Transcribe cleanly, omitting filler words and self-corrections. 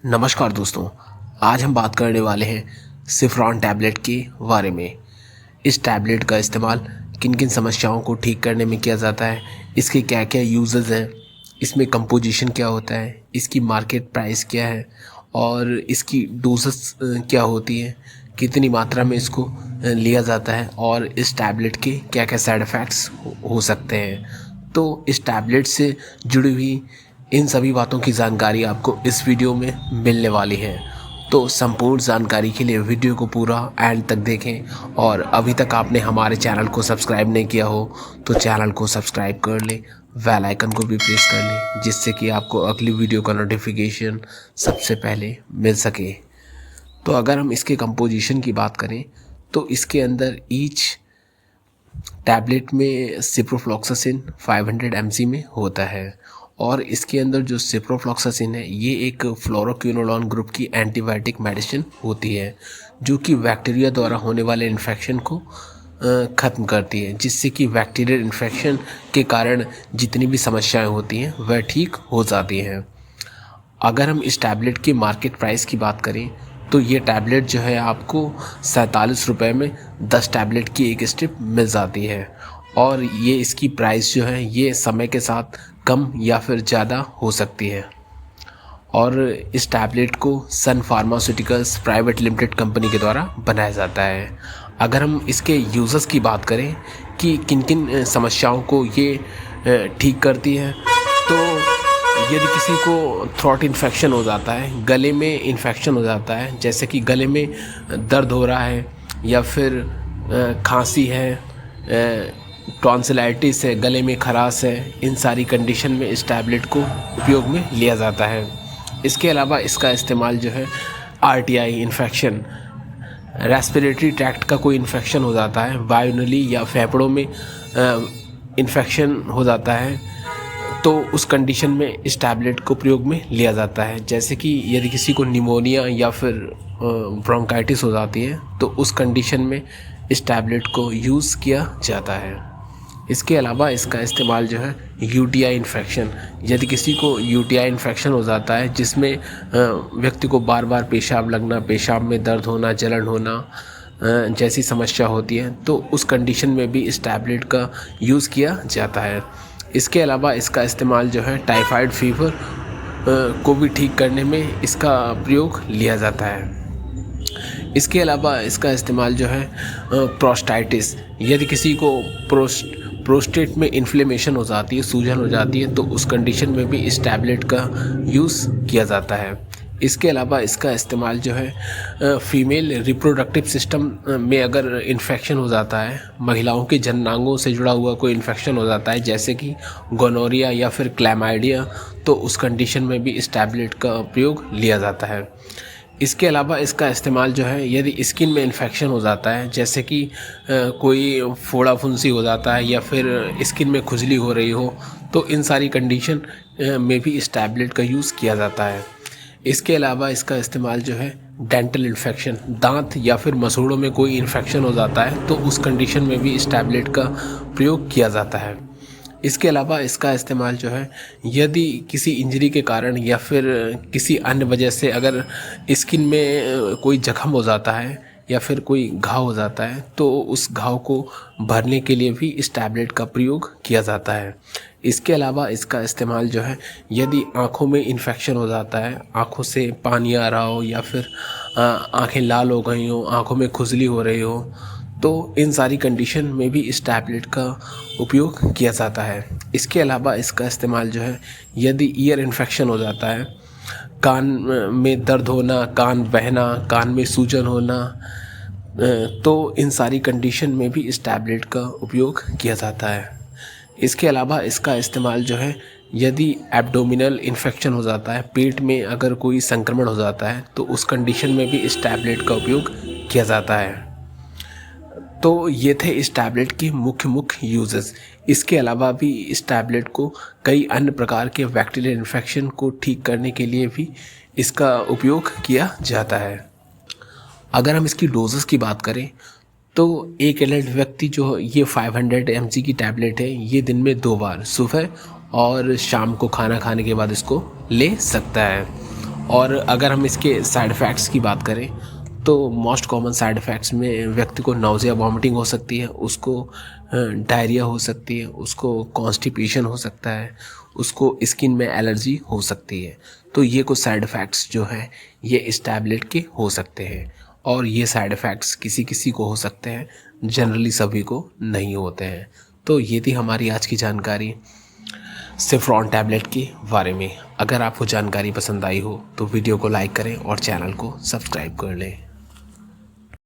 नमस्कार दोस्तों, आज हम बात करने वाले हैं सिफ्रॉन टैबलेट के बारे में। इस टैबलेट का इस्तेमाल किन किन समस्याओं को ठीक करने में किया जाता है, इसके क्या क्या यूजेस हैं, इसमें कंपोजिशन क्या होता है, इसकी मार्केट प्राइस क्या है और इसकी डोजेस क्या होती है, कितनी मात्रा में इसको लिया जाता है और इस टैबलेट के क्या क्या साइड इफ़ेक्ट्स हो सकते हैं। तो इस टैबलेट से जुड़ी हुई इन सभी बातों की जानकारी आपको इस वीडियो में मिलने वाली है। तो संपूर्ण जानकारी के लिए वीडियो को पूरा एंड तक देखें और अभी तक आपने हमारे चैनल को सब्सक्राइब नहीं किया हो तो चैनल को सब्सक्राइब कर लें, बेल आइकन को भी प्रेस कर लें, जिससे कि आपको अगली वीडियो का नोटिफिकेशन सबसे पहले मिल सके। तो अगर हम इसके कंपोजिशन की बात करें तो इसके अंदर ईच टैबलेट में सिप्रोफ्लॉक्सासिन 500 mg में होता है और इसके अंदर जो सिप्रोफ्लॉक्सासिन है ये एक फ्लोरोक्विनोलोन ग्रुप की एंटीबायोटिक मेडिसिन होती है जो कि बैक्टीरिया द्वारा होने वाले इन्फेक्शन को ख़त्म करती है, जिससे कि बैक्टीरियल इन्फेक्शन के कारण जितनी भी समस्याएं होती हैं वह ठीक हो जाती हैं। अगर हम इस टैबलेट की मार्केट प्राइस की बात करें तो ये टैबलेट जो है आपको 47 रुपये में 10 टैबलेट की एक स्ट्रिप मिल जाती है और ये इसकी प्राइस जो है ये समय के साथ कम या फिर ज़्यादा हो सकती है। और इस टैबलेट को सन फार्मास्यूटिकल्स प्राइवेट लिमिटेड कंपनी के द्वारा बनाया जाता है। अगर हम इसके यूज़र्स की बात करें कि किन किन समस्याओं को ये ठीक करती है, तो यदि किसी को थ्रोट इन्फेक्शन हो जाता है, गले में इन्फेक्शन हो जाता है, जैसे कि गले में दर्द हो रहा है या फिर खांसी है, टॉन्सिलाइटिस है, गले में खराश है, इन सारी कंडीशन में इस टैबलेट को उपयोग में लिया जाता है। इसके अलावा इसका इस्तेमाल जो है आरटीआई इन्फेक्शन, रेस्पिरेटरी ट्रैक्ट का कोई इन्फेक्शन हो जाता है, वायुनली या फेफड़ों में इन्फेक्शन हो जाता है, तो उस कंडीशन में इस टैबलेट को प्रयोग में लिया जाता है। जैसे कि यदि किसी को निमोनिया या फिर ब्रोंकाइटिस हो जाती है तो उस कंडीशन में इस टैबलेट को यूज़ किया जाता है। इसके अलावा इसका इस्तेमाल जो है यूटीआई इन्फेक्शन, यदि किसी को यूटीआई इन्फेक्शन हो जाता है जिसमें व्यक्ति को बार बार पेशाब लगना, पेशाब में दर्द होना, जलन होना जैसी समस्या होती है, तो उस कंडीशन में भी इस टैबलेट का यूज़ किया जाता है। इसके अलावा इसका इस्तेमाल जो है टाइफाइड फीवर को भी ठीक करने में इसका प्रयोग लिया जाता है। इसके अलावा इसका इस्तेमाल जो है प्रोस्टाइटिस, यदि किसी को प्रोस्टेट में इन्फ्लेमेशन हो जाती है, सूजन हो जाती है, तो उस कंडीशन में भी इस टैबलेट का यूज़ किया जाता है। इसके अलावा इसका इस्तेमाल जो है फीमेल रिप्रोडक्टिव सिस्टम में अगर इन्फेक्शन हो जाता है, महिलाओं के जननांगों से जुड़ा हुआ कोई इन्फेक्शन हो जाता है जैसे कि गोनोरिया या फिर क्लैमाइडिया, तो उस कंडीशन में भी इस टैबलेट का प्रयोग लिया जाता है। इसके अलावा इसका इस्तेमाल जो है यदि स्किन में इन्फेक्शन हो जाता है, जैसे कि कोई फोड़ा फुंसी हो जाता है या फिर स्किन में खुजली हो रही हो, तो इन सारी कंडीशन में भी इस टैबलेट का यूज़ किया जाता है। इसके अलावा इसका इस्तेमाल जो है डेंटल इन्फेक्शन, दांत या फिर मसूड़ों में कोई इन्फेक्शन हो जाता है, तो उस कंडीशन में भी इस टैबलेट का प्रयोग किया जाता है। इसके अलावा इसका इस्तेमाल जो है यदि किसी इंजरी के कारण या फिर किसी अन्य वजह से अगर स्किन में कोई जख्म हो जाता है या फिर कोई घाव हो जाता है, तो उस घाव को भरने के लिए भी इस टैबलेट का प्रयोग किया जाता है। इसके अलावा इसका इस्तेमाल जो है यदि आँखों में इन्फेक्शन हो जाता है, आँखों से पानी आ रहा हो या फिर आँखें लाल हो गई हो, आँखों में खुजली हो रही हो, तो इन सारी कंडीशन में भी इस टैबलेट का उपयोग किया जाता है। इसके अलावा इसका इस्तेमाल जो है यदि ईयर इन्फेक्शन हो जाता है, कान में दर्द होना, कान बहना, कान में सूजन होना, तो इन सारी कंडीशन में भी इस टैबलेट का उपयोग किया जाता है। इसके अलावा इसका इस्तेमाल जो है यदि एब्डोमिनल इन्फेक्शन हो जाता है, पेट में अगर कोई संक्रमण हो जाता है, तो उस कंडीशन में भी इस टैबलेट का उपयोग किया जाता है। तो ये थे इस टैबलेट के मुख्य यूजेस। इसके अलावा भी इस टैबलेट को कई अन्य प्रकार के बैक्टीरियल इन्फेक्शन को ठीक करने के लिए भी इसका उपयोग किया जाता है। अगर हम इसकी डोजेस की बात करें तो एक एडल्ट व्यक्ति जो ये 500 mg की टैबलेट है, ये दिन में 2 बार सुबह और शाम को खाना खाने के बाद इसको ले सकता है। और अगर हम इसके साइड इफ़ेक्ट्स की बात करें तो मोस्ट कॉमन साइड इफ़ेक्ट्स में व्यक्ति को नाउजिया वॉमिटिंग हो सकती है, उसको डायरिया हो सकती है, उसको कॉन्स्टिपेशन हो सकता है, उसको स्किन में एलर्जी हो सकती है। तो ये कुछ साइड इफ़ेक्ट्स जो हैं ये इस टैबलेट के हो सकते हैं, और ये साइड इफ़ेक्ट्स किसी किसी को हो सकते हैं, जनरली सभी को नहीं होते हैं। तो ये थी हमारी आज की जानकारी सेफ्रॉन टैबलेट के बारे में। अगर आपको जानकारी पसंद आई हो तो वीडियो को लाइक करें और चैनल को सब्सक्राइब कर लें।